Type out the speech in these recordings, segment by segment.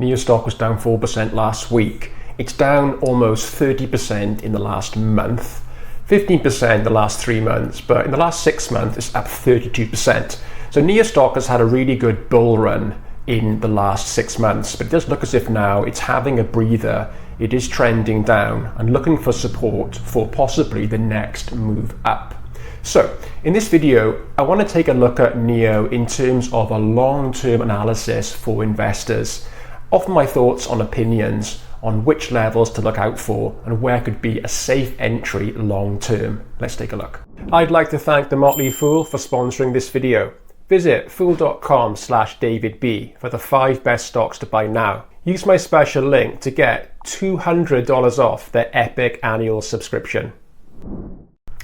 NIO stock was down 4% last week. It's down almost 30% in the last month, 15% the last 3 months, but in the last 6 months it's up 32%. So NIO stock has had a really good bull run in the last 6 months, but it does look as if now it's having a breather. It is trending down and looking for support for possibly the next move up. So in this video, I want to take a look at NIO in terms of a long-term analysis for investors, offer my thoughts on opinions on which levels to look out for and where could be a safe entry long-term. Let's take a look. I'd like to thank the Motley Fool for sponsoring this video. Visit fool.com/DavidB for the 5 best stocks to buy now. Use my special link to get $200 off their epic annual subscription.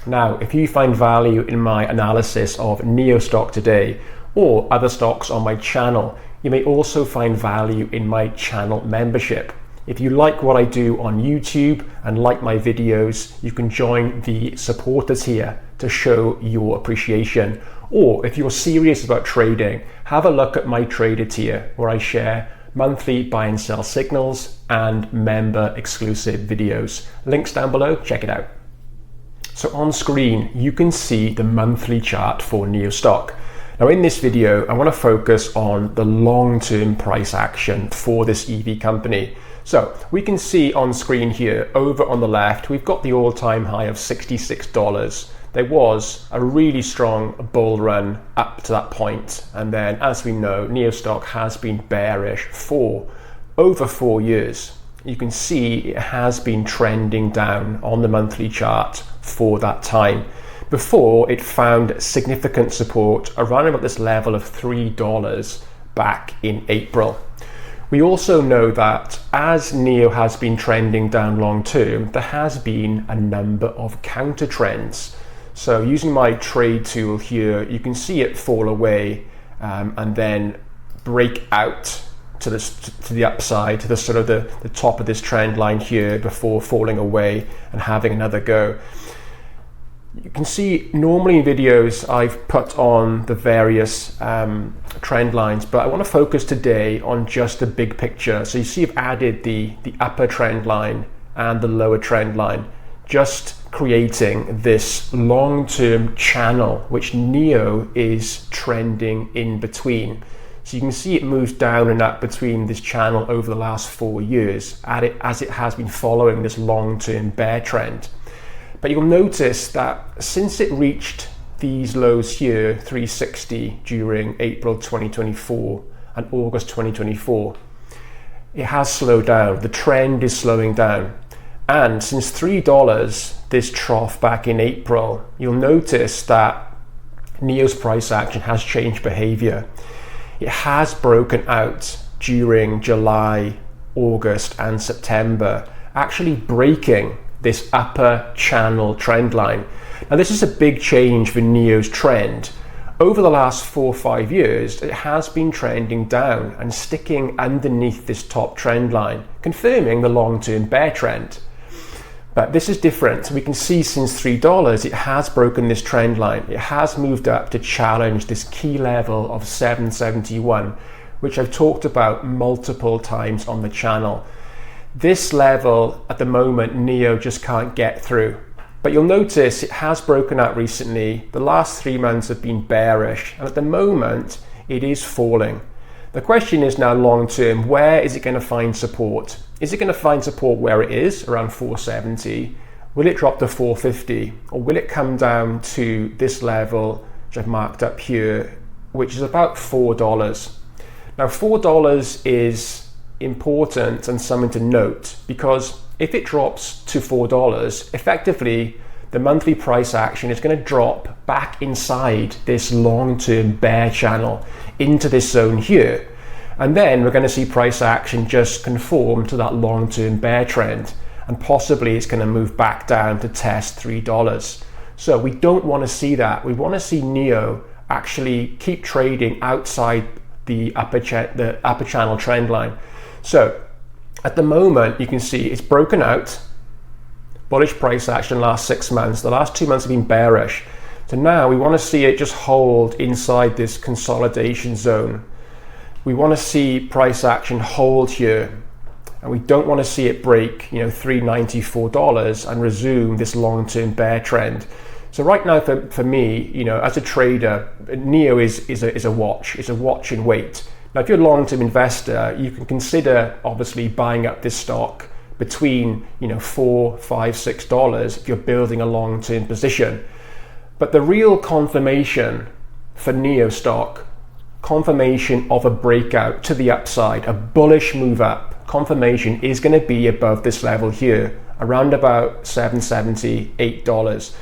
Now, if you find value in my analysis of NIO stock today or other stocks on my channel, you may also find value in my channel membership. If you like what I do on YouTube and like my videos, you can join the supporters here to show your appreciation. Or if you're serious about trading, have a look at my trader tier where I share monthly buy and sell signals and member exclusive videos. Links down below, check it out. So on screen, you can see the monthly chart for NIO stock. Now in this video, I want to focus on the long-term price action for this EV company. So we can see on screen here, over on the left, we've got the all-time high of $66. There was a really strong bull run up to that point. And then as we know, NIO stock has been bearish for over 4 years. You can see it has been trending down on the monthly chart for that time before it found significant support around about this level of $3 back in April. We also know that as NIO has been trending down long term, there has been a number of counter trends. So using my trade tool here, you can see it fall away and then break out to the upside, to the sort of the top of this trend line here before falling away and having another go. You can see normally in videos I've put on the various trend lines, but I want to focus today on just the big picture. So you see I've added the upper trend line and the lower trend line, just creating this long-term channel which NIO is trending in between. So you can see it moves down and up between this channel over the last 4 years as it has been following this long-term bear trend. But you'll notice that since it reached these lows here, 360 during April 2024 and August 2024, it has slowed down. The trend is slowing down. And since $3, this trough back in April, you'll notice that NIO's price action has changed behavior. It has broken out during July, August and September, actually breaking this upper channel trend line. Now this is a big change for NIO's trend. Over the last 4 or 5 years, it has been trending down and sticking underneath this top trend line, confirming the long-term bear trend. But this is different. We can see since $3, it has broken this trend line. It has moved up to challenge this key level of 771, which I've talked about multiple times on the channel. This level at the moment, NIO just can't get through. But you'll notice it has broken out recently. The last 3 months have been bearish, and at the moment, it is falling. The question is now long term, where is it going to find support? Is it going to find support where it is, around 470? Will it drop to 450? Or will it come down to this level, which I've marked up here, which is about $4? Now, $4 is important and something to note, because if it drops to $4, effectively the monthly price action is going to drop back inside this long-term bear channel into this zone here. And then we're going to see price action just conform to that long-term bear trend, and possibly it's going to move back down to test $3. So we don't want to see that. We want to see NIO actually keep trading outside the upper channel trend line. So at the moment, you can see it's broken out. Bullish price action last 6 months. The last 2 months have been bearish. So now we want to see it just hold inside this consolidation zone. we want to see price action hold here, and we don't want to see it break $394 and resume this long-term bear trend. So right now for me, as a trader, NIO is a watch. It's a watch and wait. Now, if you're a long-term investor, you can consider obviously buying up this stock between $4, $5, $6 if you're building a long-term position. But the real confirmation for NIO stock, confirmation of a breakout to the upside, a bullish move up, confirmation is going to be above this level here, around about $7.70, $8.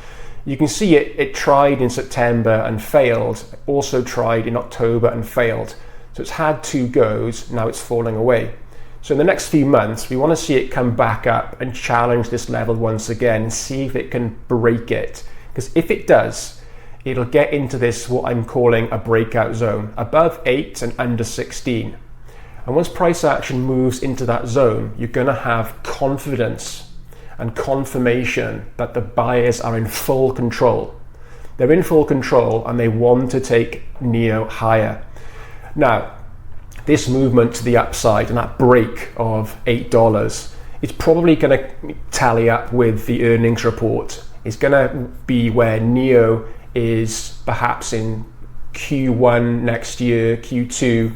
You can see it tried in September and failed, also tried in October and failed. So it's had two goes, now it's falling away. So in the next few months, we want to see it come back up and challenge this level once again and see if it can break it. Because if it does, it'll get into this, what I'm calling a breakout zone, above 8 and under 16. And once price action moves into that zone, you're going to have confidence and confirmation that the buyers are in full control. They're in full control and they want to take NIO higher. Now, this movement to the upside and that break of $8, it's probably going to tally up with the earnings report. It's going to be where NIO is perhaps in Q1 next year, Q2.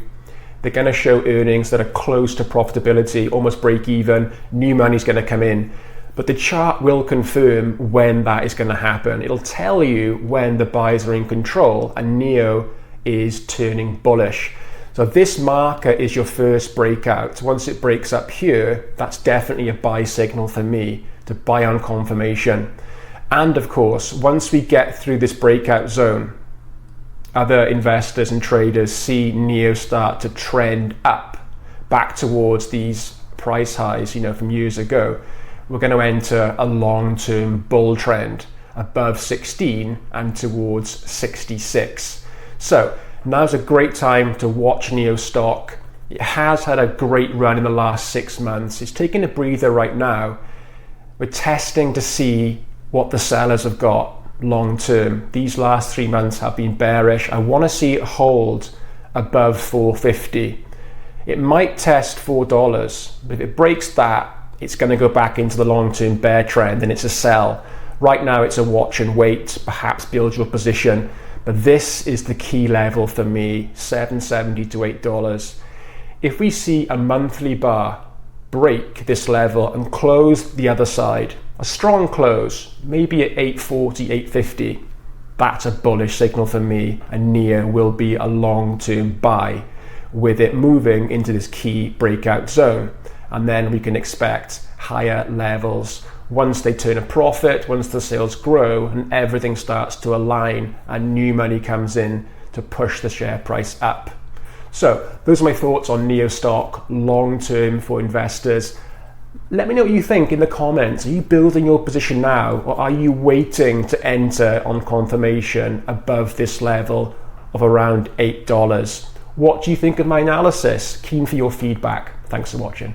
They're going to show earnings that are close to profitability, almost break even. New money's going to come in. But the chart will confirm when that is going to happen. It'll tell you when the buyers are in control and NIO is turning bullish. So this marker is your first breakout. Once it breaks up here, that's definitely a buy signal for me to buy on confirmation. And of course, once we get through this breakout zone, other investors and traders see NIO start to trend up back towards these price highs, from years ago. We're going to enter a long-term bull trend above 16 and towards 66. So now's a great time to watch NIO stock. It has had a great run in the last 6 months. It's taking a breather right now. We're testing to see what the sellers have got long term. These last 3 months have been bearish. I want to see it hold above $4.50. It might test $4, but if it breaks that, it's going to go back into the long-term bear trend and it's a sell. Right now it's a watch and wait, perhaps build your position. But this is the key level for me, $7.70 to $8. If we see a monthly bar break this level and close the other side, a strong close, maybe at 8.40, 8.50, that's a bullish signal for me, and NIO will be a long-term buy with it moving into this key breakout zone. And then we can expect higher levels once they turn a profit, once the sales grow and everything starts to align and new money comes in to push the share price up. So those are my thoughts on NIO stock long term for investors. Let me know what you think in the comments. Are you building your position now, or are you waiting to enter on confirmation above this level of around $8? What do you think of my analysis? Keen for your feedback. Thanks for watching.